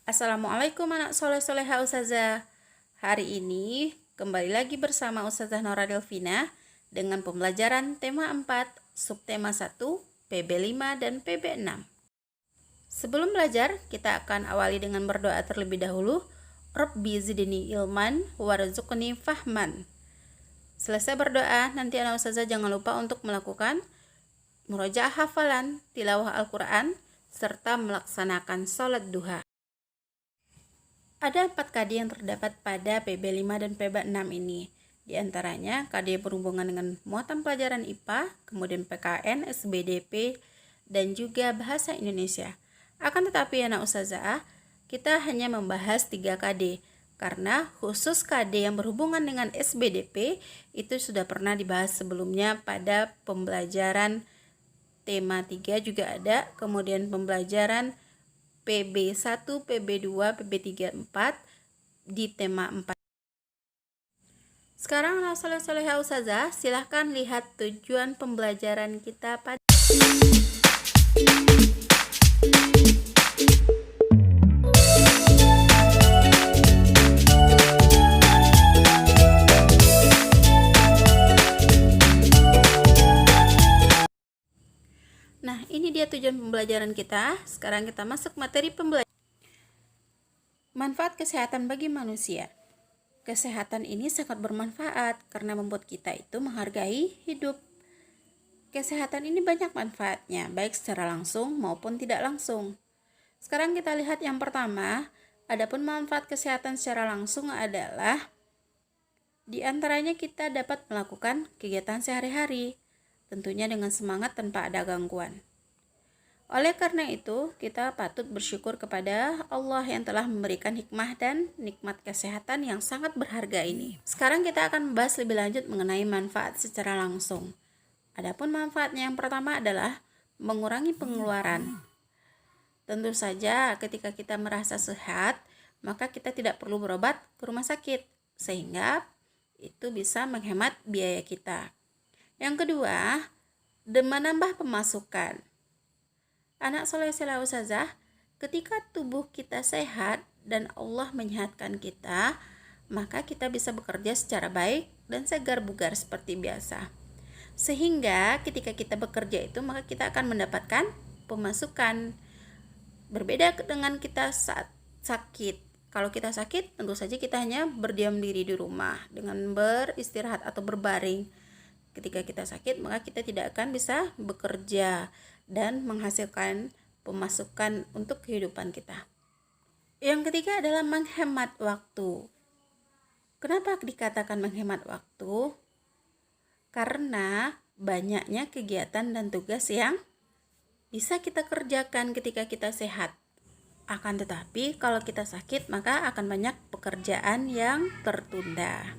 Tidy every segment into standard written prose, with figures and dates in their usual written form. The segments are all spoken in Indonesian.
Assalamualaikum anak soleh soleha Ustazah. Hari ini kembali lagi bersama Ustazah Nora Delvina dengan pembelajaran tema 4, subtema 1, PB 5 dan PB 6. Sebelum belajar, kita akan awali dengan berdoa terlebih dahulu. Rabbi zidni ilman warzuqni fahman. Selesai berdoa, nanti anak Ustazah jangan lupa untuk melakukan murojaah hafalan, tilawah Al-Quran, serta melaksanakan sholat duha. Ada 4 KD yang terdapat pada PB 5 dan PB 6 ini. Di antaranya KD berhubungan dengan muatan pelajaran IPA, kemudian PKN, SBDP, dan juga bahasa Indonesia. Akan tetapi anak Ustazah, kita hanya membahas 3 KD karena khusus KD yang berhubungan dengan SBDP itu sudah pernah dibahas sebelumnya pada pembelajaran tema 3 juga ada, kemudian pembelajaran PB1, PB2, PB3, 4 di tema 4. Sekarang anak soleh soleha Ustazah, silahkan lihat tujuan pembelajaran kita pada Nah, ini dia tujuan pembelajaran kita. Sekarang kita masuk materi pembelajaran. Manfaat kesehatan bagi manusia. Kesehatan ini sangat bermanfaat karena membuat kita itu menghargai hidup. Kesehatan ini banyak manfaatnya, baik secara langsung maupun tidak langsung. Sekarang kita lihat yang pertama, adapun manfaat kesehatan secara langsung adalah di antaranya kita dapat melakukan kegiatan sehari-hari, tentunya dengan semangat tanpa ada gangguan. Oleh karena itu, kita patut bersyukur kepada Allah yang telah memberikan hikmah dan nikmat kesehatan yang sangat berharga ini. Sekarang kita akan membahas lebih lanjut mengenai manfaat secara langsung. Adapun manfaatnya yang pertama adalah mengurangi pengeluaran. Tentu saja ketika kita merasa sehat, maka kita tidak perlu berobat ke rumah sakit, sehingga itu bisa menghemat biaya kita. Yang kedua, menambah pemasukan. Anak soleh soleha Ustazah, ketika tubuh kita sehat dan Allah menyehatkan kita, maka kita bisa bekerja secara baik dan segar bugar seperti biasa. Sehingga ketika kita bekerja itu, maka kita akan mendapatkan pemasukan. Berbeda dengan kita saat sakit. Kalau kita sakit, tentu saja kita hanya berdiam diri di rumah dengan beristirahat atau berbaring. Ketika kita sakit, maka kita tidak akan bisa bekerja dan menghasilkan pemasukan untuk kehidupan kita. Yang ketiga adalah menghemat waktu. Kenapa dikatakan menghemat waktu? Karena banyaknya kegiatan dan tugas yang bisa kita kerjakan ketika kita sehat. Akan tetapi kalau kita sakit, maka akan banyak pekerjaan yang tertunda.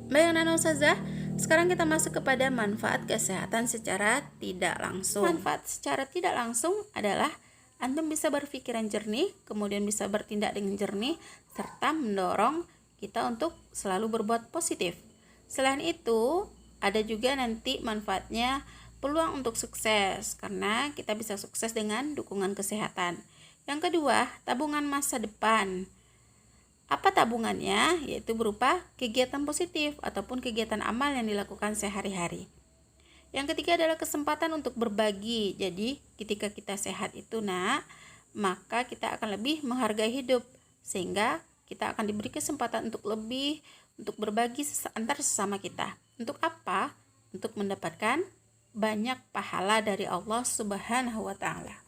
Baik anak Ustazah, sekarang kita masuk kepada manfaat kesehatan secara tidak langsung. Manfaat secara tidak langsung adalah antum bisa berpikiran jernih, kemudian bisa bertindak dengan jernih, serta mendorong kita untuk selalu berbuat positif. Selain itu, ada juga nanti manfaatnya peluang untuk sukses, karena kita bisa sukses dengan dukungan kesehatan. Yang kedua, tabungan masa depan. Apa tabungannya? Yaitu berupa kegiatan positif ataupun kegiatan amal yang dilakukan sehari-hari. Yang ketiga adalah kesempatan untuk berbagi. Jadi ketika kita sehat itu maka kita akan lebih menghargai hidup, sehingga kita akan diberi kesempatan untuk lebih untuk berbagi antar sesama kita. Untuk apa? Untuk mendapatkan banyak pahala dari Allah Subhanahu wa Ta'ala.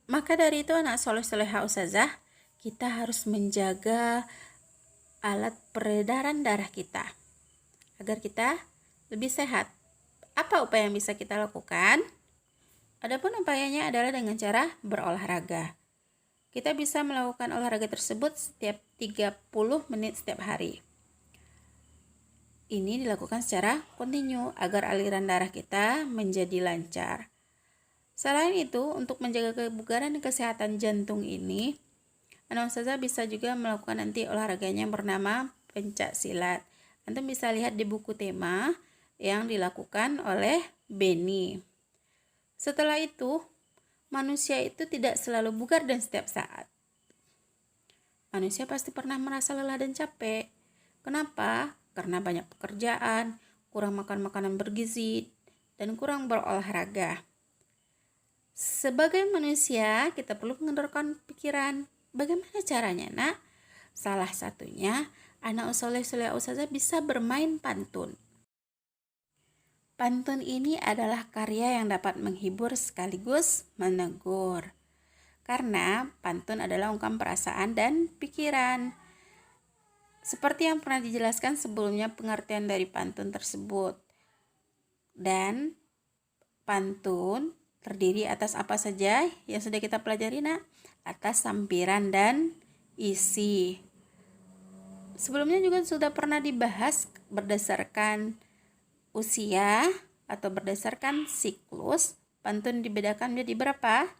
Maka dari itu anak soleh soleha Ustazah, kita harus menjaga alat peredaran darah kita agar kita lebih sehat. Apa upaya yang bisa kita lakukan? Adapun upayanya adalah dengan cara berolahraga. Kita bisa melakukan olahraga tersebut setiap 30 menit setiap hari. Ini dilakukan secara kontinu agar aliran darah kita menjadi lancar. Selain itu, untuk menjaga kebugaran dan kesehatan jantung ini, anak Ustazah bisa juga melakukan nanti olahraganya yang bernama pencak silat. Antum bisa lihat di buku tema yang dilakukan oleh Beni. Setelah itu, manusia itu tidak selalu bugar dan setiap saat. manusia pasti pernah merasa lelah dan capek. Kenapa? Karena banyak pekerjaan, kurang makan makanan bergizi, dan kurang berolahraga. Sebagai manusia, kita perlu mengendorkan pikiran. Bagaimana caranya, nak? Salah satunya, anak soleh ustazah bisa bermain pantun. Pantun ini adalah karya yang dapat menghibur sekaligus menegur. Karena pantun adalah ungkapan perasaan dan pikiran. Seperti yang pernah dijelaskan sebelumnya pengertian dari pantun tersebut. Dan pantun terdiri atas apa saja yang sudah kita pelajari, nak? Atas sampiran dan isi. Sebelumnya juga sudah pernah dibahas berdasarkan usia atau berdasarkan siklus. Pantun dibedakan menjadi berapa?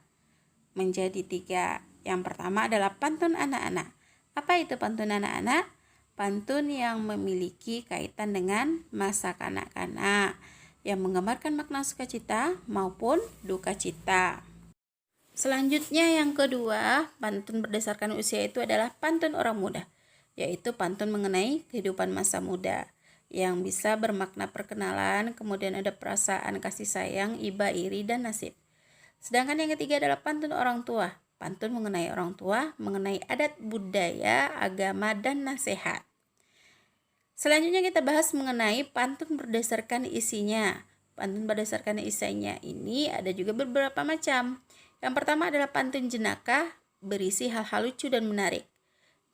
Menjadi 3. Yang pertama adalah pantun anak-anak. Apa itu pantun anak-anak? Pantun yang memiliki kaitan dengan masa kanak-kanak, yang menggambarkan makna sukacita maupun duka cita. Selanjutnya yang kedua, pantun berdasarkan usia itu adalah pantun orang muda, yaitu pantun mengenai kehidupan masa muda, yang bisa bermakna perkenalan, kemudian ada perasaan kasih sayang, iba, iri, dan nasib. Sedangkan yang ketiga adalah pantun orang tua, pantun mengenai orang tua, mengenai adat budaya, agama, dan nasihat. Selanjutnya kita bahas mengenai pantun berdasarkan isinya. Pantun berdasarkan isinya ini ada juga beberapa macam. Yang pertama adalah pantun jenaka, berisi hal-hal lucu dan menarik.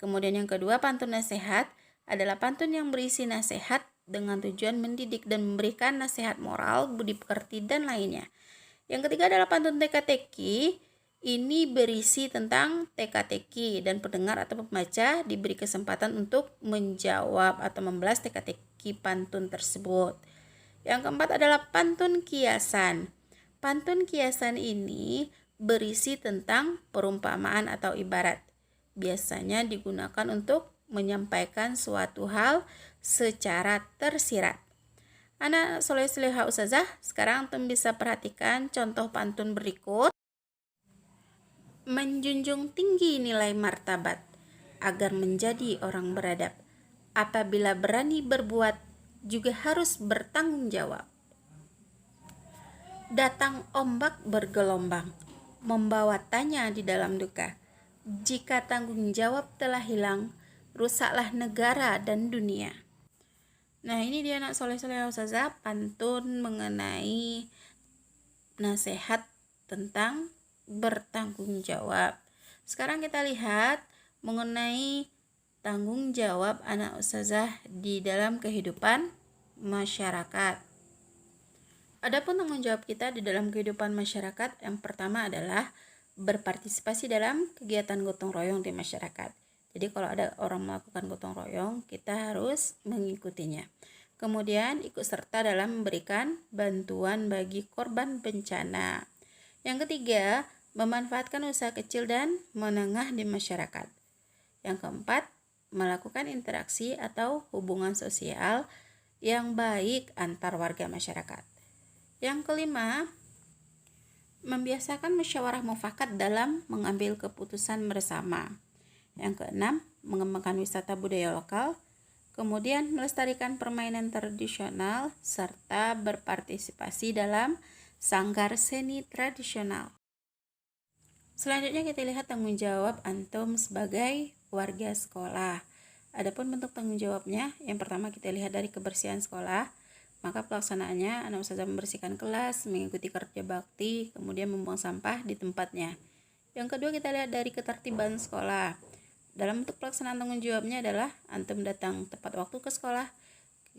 Kemudian yang kedua, pantun nasihat adalah pantun yang berisi nasihat dengan tujuan mendidik dan memberikan nasihat moral, budi pekerti, dan lainnya. Yang ketiga adalah pantun teka-teki. Ini berisi tentang teka-teki dan pendengar atau pembaca diberi kesempatan untuk menjawab atau membalas teka-teki pantun tersebut. Yang keempat adalah pantun kiasan. Pantun kiasan ini berisi tentang perumpamaan atau ibarat. Biasanya digunakan untuk menyampaikan suatu hal secara tersirat. Anak soleh ustazah, sekarang antum bisa perhatikan contoh pantun berikut. Menjunjung tinggi nilai martabat agar menjadi orang beradab. Apabila berani berbuat, juga harus bertanggung jawab. Datang ombak bergelombang, membawa tanya di dalam duka. Jika tanggung jawab telah hilang, rusaklah negara dan dunia. Nah, ini dia anak soleh ustazah, pantun mengenai nasihat tentang bertanggung jawab. Sekarang kita lihat mengenai tanggung jawab anak ustazah di dalam kehidupan masyarakat. Adapun tanggung jawab kita di dalam kehidupan masyarakat, yang pertama adalah berpartisipasi dalam kegiatan gotong royong di masyarakat. Jadi kalau ada orang melakukan gotong royong, kita harus mengikutinya. Kemudian ikut serta dalam memberikan bantuan bagi korban bencana. Yang ketiga, memanfaatkan usaha kecil dan menengah di masyarakat. Yang keempat, melakukan interaksi atau hubungan sosial yang baik antar warga masyarakat. Yang kelima, membiasakan musyawarah mufakat dalam mengambil keputusan bersama. Yang keenam, mengembangkan wisata budaya lokal. Kemudian melestarikan permainan tradisional serta berpartisipasi dalam sanggar seni tradisional. Selanjutnya kita lihat tanggung jawab antum sebagai warga sekolah. Adapun bentuk tanggung jawabnya, yang pertama kita lihat dari kebersihan sekolah. Maka pelaksanaannya, anak ustazah membersihkan kelas, mengikuti kerja bakti, kemudian membuang sampah di tempatnya. Yang kedua kita lihat dari ketertiban sekolah. Dalam bentuk pelaksanaan tanggung jawabnya adalah antum datang tepat waktu ke sekolah,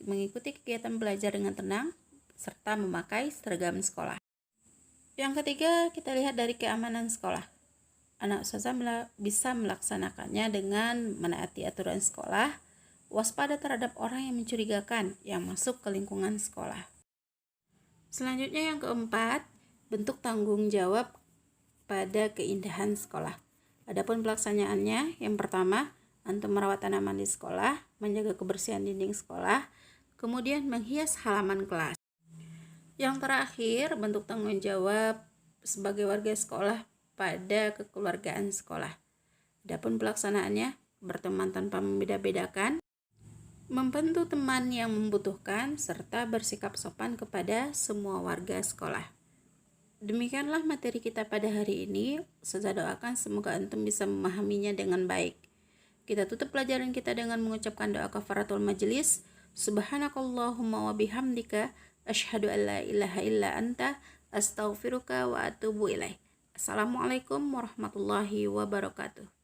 mengikuti kegiatan belajar dengan tenang, serta memakai seragam sekolah. Yang ketiga kita lihat dari keamanan sekolah. Anak ustazah bisa melaksanakannya dengan menaati aturan sekolah, waspada terhadap orang yang mencurigakan yang masuk ke lingkungan sekolah. Selanjutnya yang keempat, bentuk tanggung jawab pada keindahan sekolah. Adapun pelaksanaannya, yang pertama, antum merawat tanaman di sekolah, menjaga kebersihan dinding sekolah, kemudian menghias halaman kelas. Yang terakhir, bentuk tanggung jawab sebagai warga sekolah pada kekeluargaan sekolah. Adapun pelaksanaannya, berteman tanpa membeda-bedakan, membantu teman yang membutuhkan, serta bersikap sopan kepada semua warga sekolah. Demikianlah materi kita pada hari ini. Saya doakan semoga antum bisa memahaminya dengan baik. Kita tutup pelajaran kita dengan mengucapkan doa kafaratul majelis. Subhanakallahumma wa bihamdika asyhadu an la ilaha illa anta astaghfiruka wa atubu ilaih. Assalamualaikum warahmatullahi wabarakatuh.